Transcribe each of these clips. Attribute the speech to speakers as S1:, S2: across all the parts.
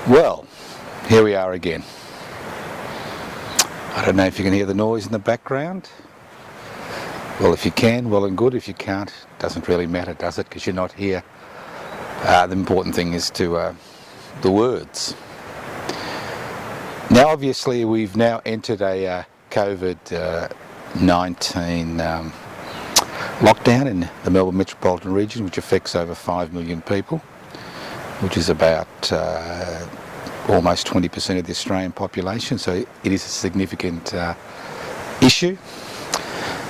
S1: Well, here we are again. I don't know if you can hear the noise in the background. Well, if you can, well and good. If you can't, it doesn't really matter, does it? Because you're not here. The important thing is to the words. Now, obviously, we've now entered a COVID-19 lockdown in the Melbourne metropolitan region, which affects over 5 million people, which is about almost 20% of the Australian population, so it is a significant issue.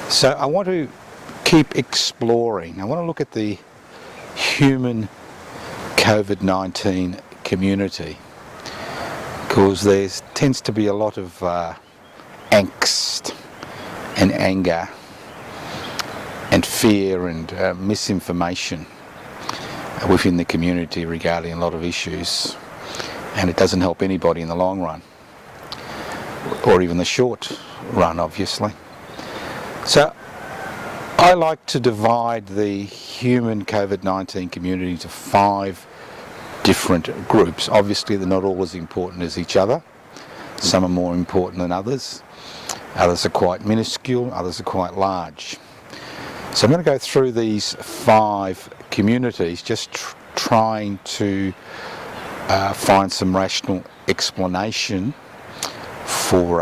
S1: So I want to keep exploring. I want to look at the human COVID-19 community, because there tends to be a lot of angst and anger and fear and misinformation within the community regarding a lot of issues, and it doesn't help anybody in the long run, or even the short run, obviously. So I like to divide the human COVID-19 community into 5 different groups. Obviously they're not all as important as each other. Some are more important than others. Others are quite minuscule, others are quite large. So I'm going to go through these 5 communities, just trying to find some rational explanation for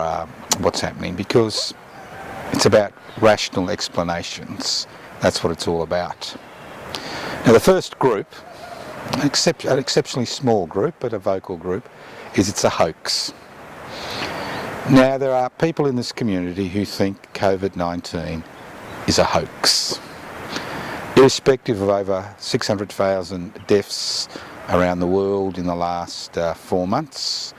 S1: what's happening, because it's about rational explanations. That's what it's all about. Now, the first group, an exceptionally small group, but a vocal group, is it's a hoax. Now, there are people in this community who think COVID-19 is a hoax. Irrespective of over 600,000 deaths around the world in the last 4 months,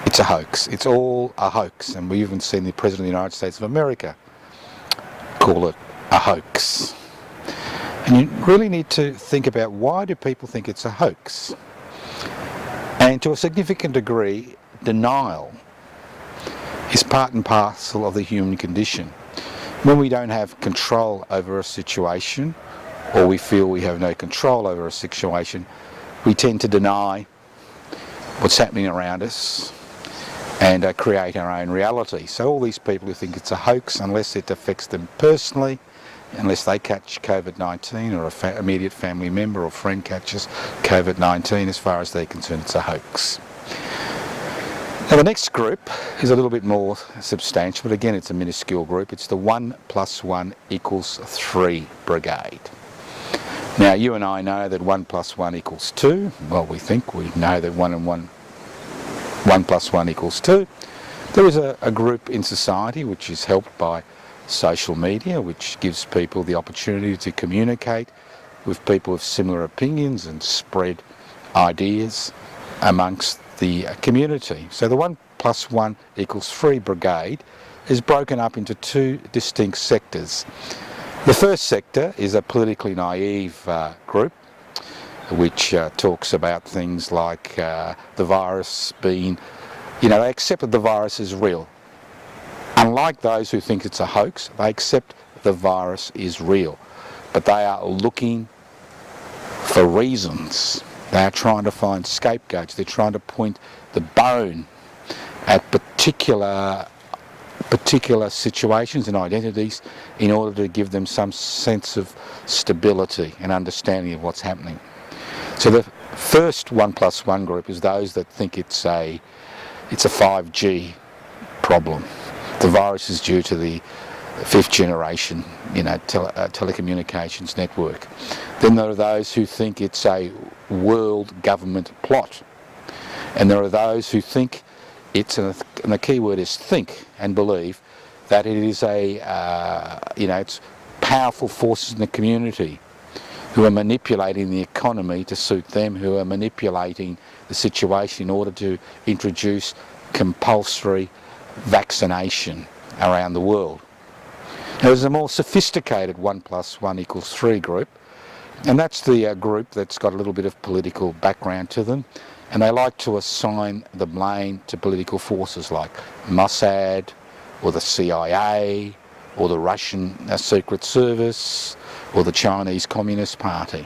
S1: it's a hoax. It's all a hoax, and we've even seen the President of the United States of America call it a hoax. And you really need to think about, why do people think it's a hoax? And to a significant degree, denial is part and parcel of the human condition. When we don't have control over a situation, or we feel we have no control over a situation, we tend to deny what's happening around us and create our own reality. So all these people who think it's a hoax, unless it affects them personally, unless they catch COVID-19 or an immediate family member or friend catches COVID-19, as far as they're concerned, it's a hoax. Now, the next group is a little bit more substantial, but again, it's a minuscule group. It's the 1 + 1 = 3 brigade. Now, you and I know that 1 + 1 = 2. Well, we think we know that 1 + 1 = 2. There is a group in society which is helped by social media, which gives people the opportunity to communicate with people with similar opinions and spread ideas amongst the community. So the 1 + 1 = 3 brigade is broken up into 2 distinct sectors. The first sector is a politically naive group, which talks about things like the virus being, they accept that the virus is real. Unlike those who think it's a hoax, they accept the virus is real, but they are looking for reasons. They are trying to find scapegoats. They're trying to point the bone at particular situations and identities in order to give them some sense of stability and understanding of what's happening. So the first 1 + 1 group is those that think it's a 5G problem. The virus is due to the 5th generation, telecommunications network. Then there are those who think it's a world government plot, and there are those who think it's, and the key word is think, and believe that it is it's powerful forces in the community who are manipulating the economy to suit them, who are manipulating the situation in order to introduce compulsory vaccination around the world. Now, there's a more sophisticated 1 + 1 = 3 group, and that's the group that's got a little bit of political background to them, and they like to assign the blame to political forces like Mossad, or the CIA, or the Russian Secret Service, or the Chinese Communist Party.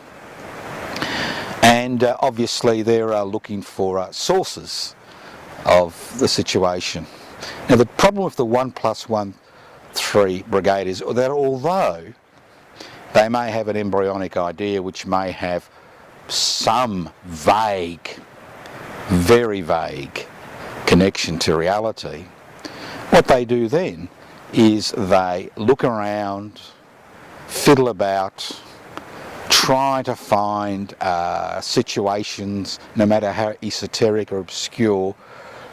S1: And And obviously they're looking for sources of the situation. Now the problem with the 1+1=3 brigade is that although they may have an embryonic idea which may have some vague, very vague connection to reality, what they do then is they look around, fiddle about, try to find situations, no matter how esoteric or obscure,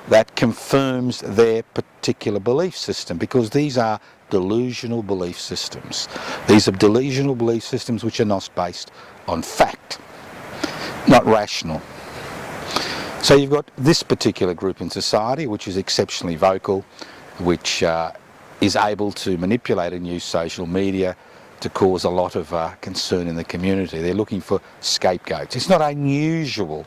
S1: that confirms their particular belief system, because these are delusional belief systems. These are delusional belief systems which are not based on fact, not rational. So you've got this particular group in society which is exceptionally vocal, which is able to manipulate and use social media to cause a lot of concern in the community. They're looking for scapegoats. It's not unusual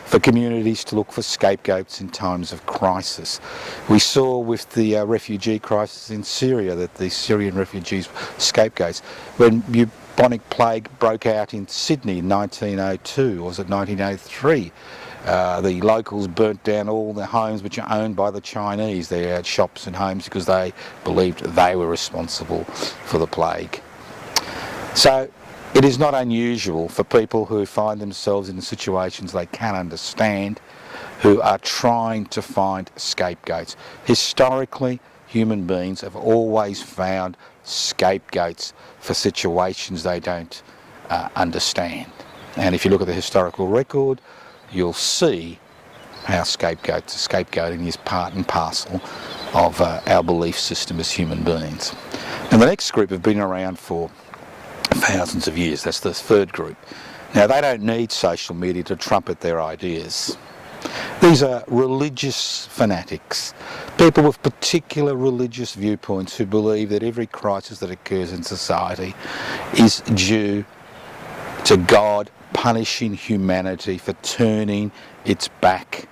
S1: for communities to look for scapegoats in times of crisis. We saw with the refugee crisis in Syria that the Syrian refugees were scapegoats. When bubonic plague broke out in Sydney in 1902, or was it 1903, the locals burnt down all the homes which are owned by the Chinese. They had shops and homes because they believed they were responsible for the plague. So it is not unusual for people who find themselves in situations they can't understand, who are trying to find scapegoats. Historically, human beings have always found scapegoats for situations they don't understand. And if you look at the historical record, you'll see how scapegoating is part and parcel of our belief system as human beings. And the next group have been around for thousands of years. That's the third group. Now they don't need social media to trumpet their ideas. These are religious fanatics, people with particular religious viewpoints who believe that every crisis that occurs in society is due to God punishing humanity for turning its back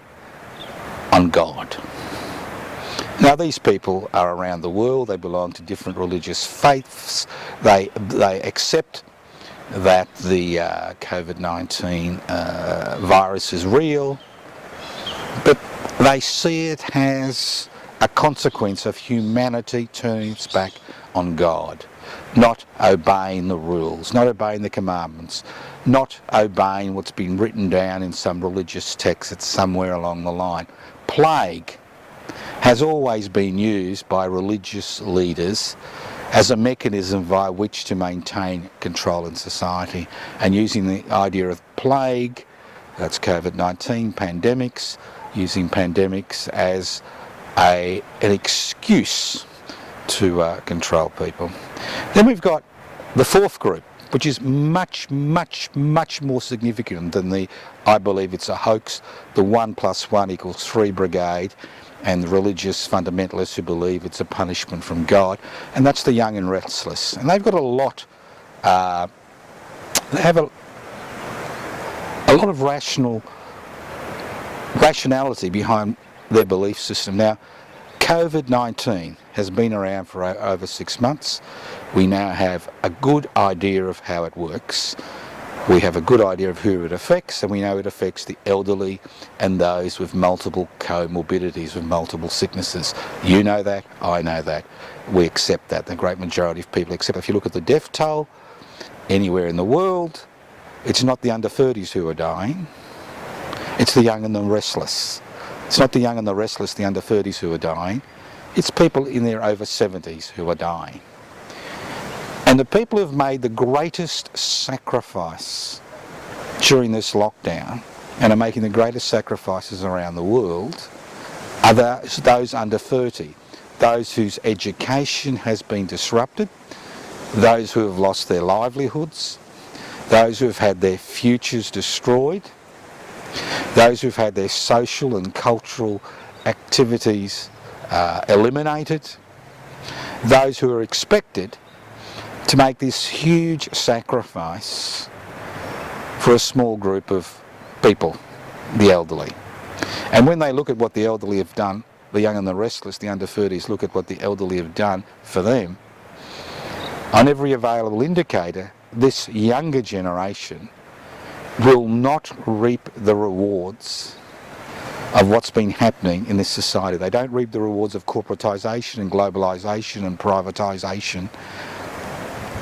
S1: on God. Now these people are around the world, they belong to different religious faiths, they accept that the COVID-19 virus is real, but they see it as a consequence of humanity turning its back on God, not obeying the rules, not obeying the commandments, not obeying what's been written down in some religious text that's somewhere along the line. Plague has always been used by religious leaders as a mechanism via which to maintain control in society, and using the idea of plague, that's COVID-19, pandemics, using pandemics as an excuse to control people. Then we've got the fourth group, which is much more significant than the, I believe it's a hoax, the 1+1=3 brigade, and the religious fundamentalists who believe it's a punishment from God, and that's the young and restless. And they've got a lot, they have a lot of rationality behind their belief system. Now, COVID-19 has been around for over 6 months. We now have a good idea of how it works. We have a good idea of who it affects, and we know it affects the elderly and those with multiple comorbidities, with multiple sicknesses. You know that, I know that. We accept that. The great majority of people accept. If you look at the death toll anywhere in the world, it's not the under 30s who are dying, it's the young and the restless. It's not the young and the restless, the under 30s who are dying, it's people in their over 70s who are dying. And the people who've made the greatest sacrifice during this lockdown and are making the greatest sacrifices around the world are those under 30, those whose education has been disrupted, those who have lost their livelihoods, those who have had their futures destroyed, those who've had their social and cultural activities eliminated, those who are expected to make this huge sacrifice for a small group of people, the elderly. And when they look at what the elderly have done, the young and the restless, the under 30s, look at what the elderly have done for them, on every available indicator, this younger generation will not reap the rewards of what's been happening in this society. They don't reap the rewards of corporatisation and globalisation and privatisation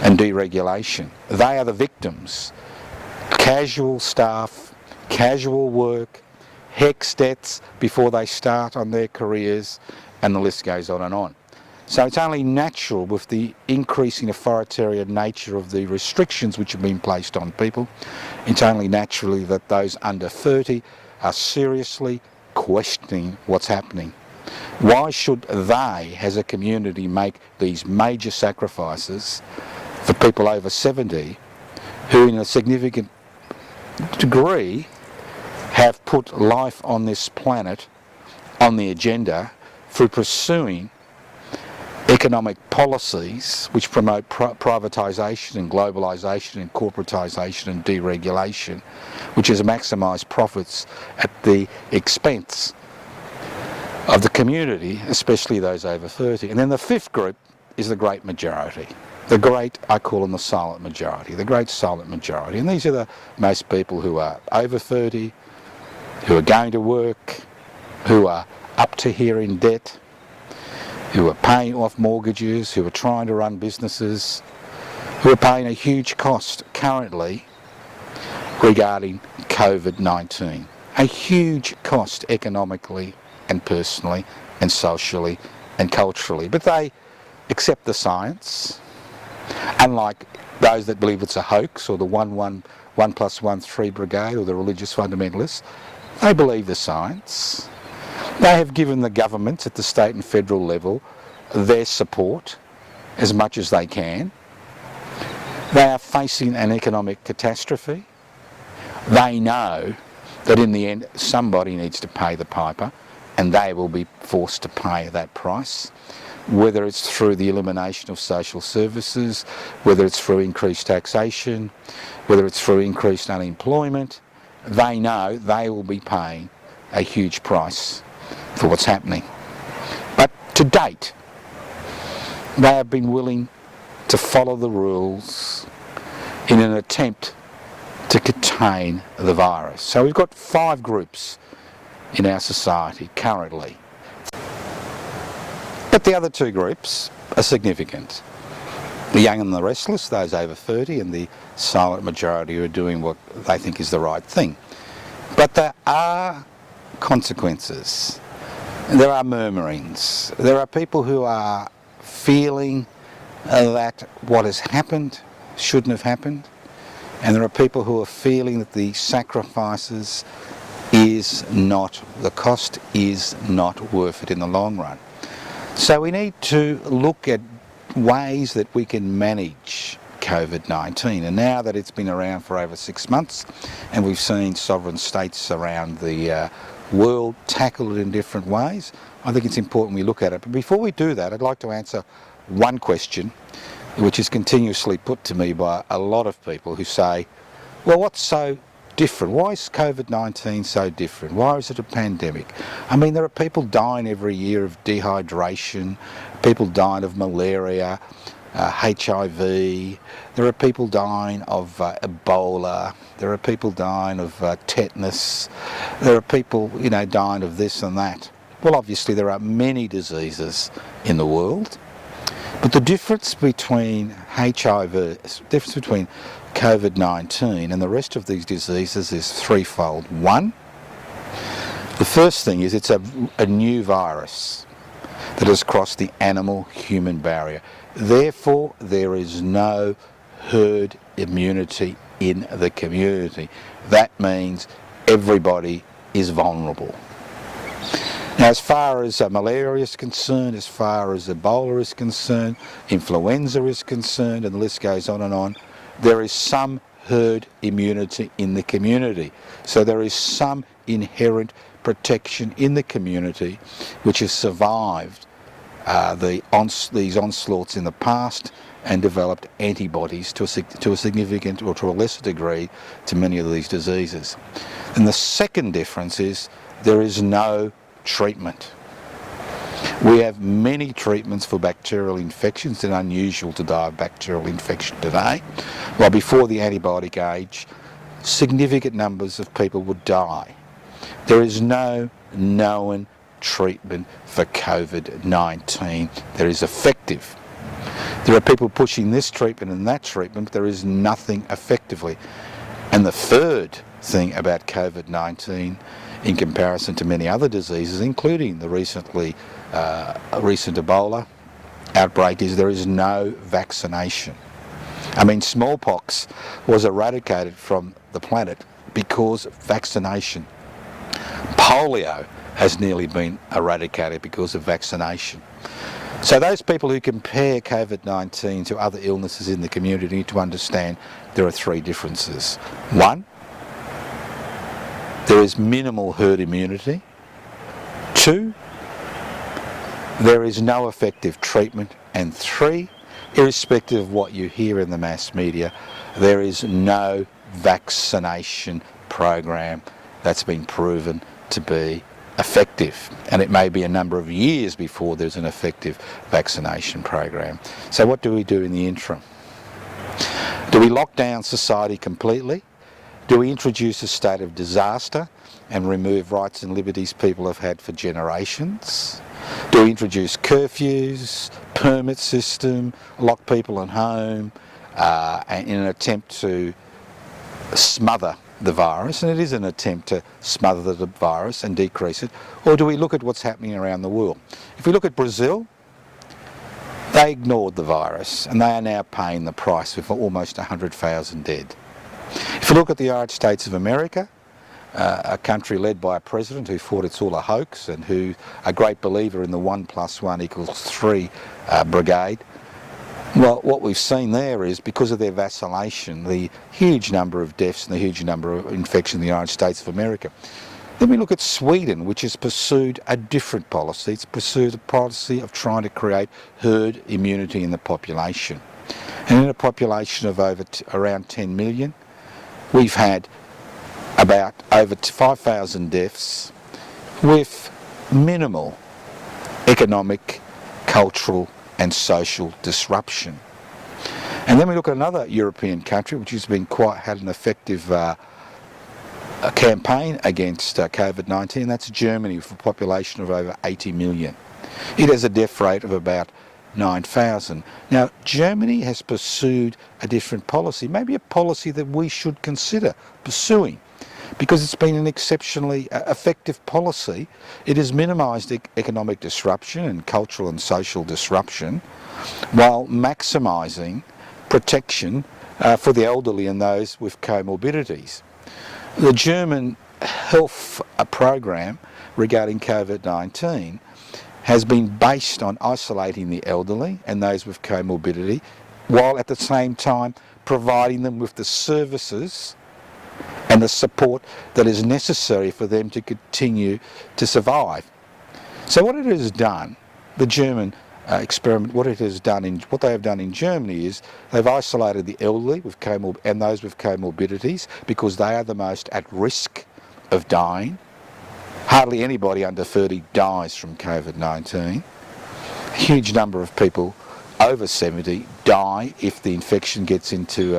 S1: and deregulation. They are the victims. Casual staff, casual work, HECS debts before they start on their careers, and the list goes on and on. So it's only natural, with the increasing authoritarian nature of the restrictions which have been placed on people, it's only naturally that those under 30 are seriously questioning what's happening. Why should they, as a community, make these major sacrifices for people over 70 who, in a significant degree, have put life on this planet on the agenda through pursuing economic policies which promote privatisation and globalisation and corporatisation and deregulation, which has maximised profits at the expense of the community, especially those over 30. And then the fifth group is the great majority. The great, I call them the silent majority, the great silent majority. And these are the most people who are over 30, who are going to work, who are up to here in debt, who are paying off mortgages, who are trying to run businesses, who are paying a huge cost currently regarding COVID-19. A huge cost economically and personally and socially and culturally. But they accept the science, unlike those that believe it's a hoax, or the 1+1 brigade, or the religious fundamentalists. They believe the science. They have given the governments at the state and federal level their support as much as they can. They are facing an economic catastrophe. They know that in the end somebody needs to pay the piper, and they will be forced to pay that price, whether it's through the elimination of social services, whether it's through increased taxation, whether it's through increased unemployment. They know they will be paying a huge price for what's happening. But to date, they have been willing to follow the rules in an attempt to contain the virus. So we've got 5 groups in our society currently. But the other 2 groups are significant. The young and the restless, those over 30, and the silent majority who are doing what they think is the right thing. But there are consequences. There are murmurings. There are people who are feeling that what has happened shouldn't have happened. And there are people who are feeling that the sacrifices the cost is not worth it in the long run. So we need to look at ways that we can manage COVID-19. And now that it's been around for over 6 months, and we've seen sovereign states around the world tackle it in different ways, I think it's important we look at it. But before we do that, I'd like to answer one question which is continuously put to me by a lot of people who say, well, what's so different? Why is COVID-19 so different? Why is it a pandemic? I mean, there are people dying every year of dehydration, people dying of malaria, HIV, there are people dying of Ebola, there are people dying of tetanus, there are people, dying of this and that. Well, obviously there are many diseases in the world, but the difference between HIV, the difference between COVID-19 and the rest of these diseases is threefold. One, the first thing is it's a new virus that has crossed the animal-human barrier. Therefore, there is no herd immunity in the community. That means everybody is vulnerable. Now, as far as malaria is concerned, as far as Ebola is concerned, influenza is concerned, and the list goes on and on, there is some herd immunity in the community. So there is some inherent protection in the community which has survived these onslaughts in the past and developed antibodies to a significant or to a lesser degree to many of these diseases. And the second difference is there is no treatment. We have many treatments for bacterial infections. It's unusual to die of bacterial infection today. Well, before the antibiotic age, significant numbers of people would die. There is no known treatment for COVID-19 that is effective. There are people pushing this treatment and that treatment, but there is nothing effectively. And the third thing about COVID-19, in comparison to many other diseases, including the recent Ebola outbreak, is there is no vaccination. I mean, smallpox was eradicated from the planet because of vaccination. Polio has nearly been eradicated because of vaccination. So those people who compare COVID-19 to other illnesses in the community need to understand there are three differences. One, there is minimal herd immunity. Two, there is no effective treatment. And three, irrespective of what you hear in the mass media, there is no vaccination program that's been proven to be effective, and it may be a number of years before there's an effective vaccination program. So what do we do in the interim? Do we lock down society completely? Do we introduce a state of disaster and remove rights and liberties people have had for generations? Do we introduce curfews, permit system, lock people at home in an attempt to smother the virus, and it is an attempt to smother the virus and decrease it? Or do we look at what's happening around the world? If we look at Brazil, they ignored the virus and they are now paying the price with almost 100,000 dead. If you look at the United States of America, a country led by a president who thought it's all a hoax and who a great believer in the 1 + 1 = 3 brigade, well, what we've seen there is, because of their vacillation, the huge number of deaths and the huge number of infections in the United States of America. Then we look at Sweden, which has pursued a different policy. It's pursued a policy of trying to create herd immunity in the population. And in a population of around 10 million, we've had about over 5,000 deaths with minimal economic, cultural and social disruption. And then we look at another European country which has been had an effective campaign against COVID-19, and that's Germany, with a population of over 80 million. It has a death rate of about 9,000. Now, Germany has pursued a different policy, maybe a policy that we should consider pursuing, because it's been an exceptionally effective policy. It has minimised economic disruption and cultural and social disruption while maximising protection for the elderly and those with comorbidities. The German health program regarding COVID-19 has been based on isolating the elderly and those with comorbidity, while at the same time providing them with the services and the support that is necessary for them to continue to survive. So what it has done, the German experiment, what they have done in Germany is they've isolated the elderly with and those with comorbidities, because they are the most at risk of dying. Hardly anybody under 30 dies from COVID-19. A huge number of people over 70 die if the infection gets into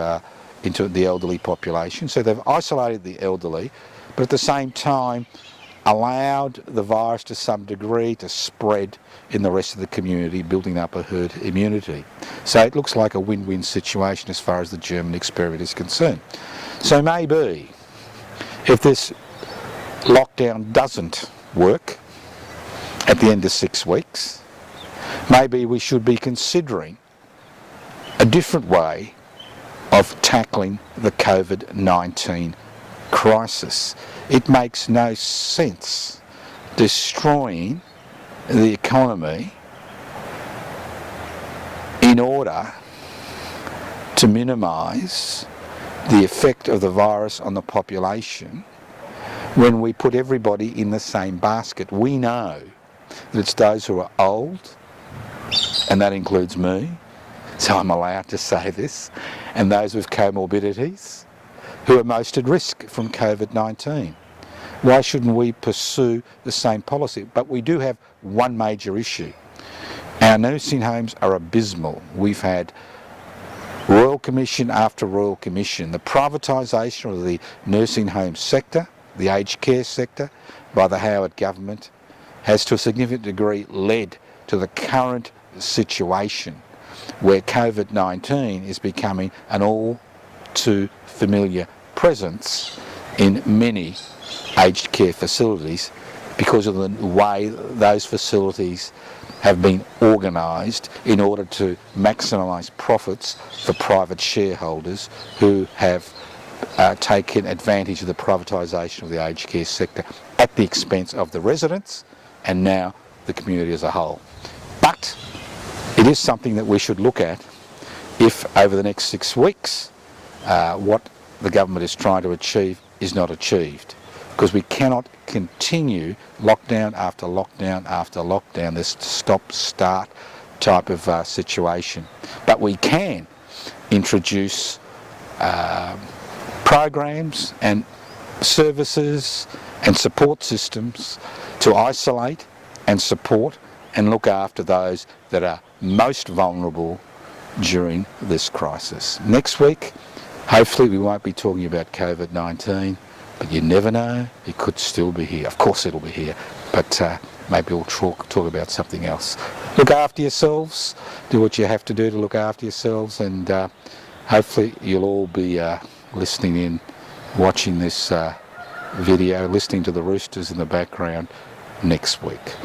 S1: the elderly population. So they've isolated the elderly, but at the same time allowed the virus to some degree to spread in the rest of the community, building up a herd immunity. So it looks like a win-win situation as far as the German experiment is concerned. So maybe if this lockdown doesn't work at the end of 6 weeks, maybe we should be considering a different way of tackling the COVID-19 crisis. It makes no sense destroying the economy in order to minimise the effect of the virus on the population when we put everybody in the same basket. We know that it's those who are old, and that includes me, so I'm allowed to say this, and those with comorbidities who are most at risk from COVID-19. Why shouldn't we pursue the same policy? But we do have one major issue. Our nursing homes are abysmal. We've had Royal Commission after Royal Commission, the privatisation of the nursing home sector, the aged care sector, by the Howard government has to a significant degree led to the current situation where COVID-19 is becoming an all too familiar presence in many aged care facilities because of the way those facilities have been organised in order to maximise profits for private shareholders who have taken advantage of the privatisation of the aged care sector at the expense of the residents and now the community as a whole. But it is something that we should look at if over the next 6 weeks what the government is trying to achieve is not achieved, because we cannot continue lockdown after lockdown after lockdown, this stop-start type of situation. But we can introduce programs and services and support systems to isolate and support and look after those that are most vulnerable during this crisis. Next week, hopefully we won't be talking about COVID-19, but you never know, it could still be here. Of course it'll be here, but maybe we'll talk about something else. Look after yourselves, do what you have to do to look after yourselves, and hopefully you'll all be listening in, watching this video, listening to the roosters in the background next week.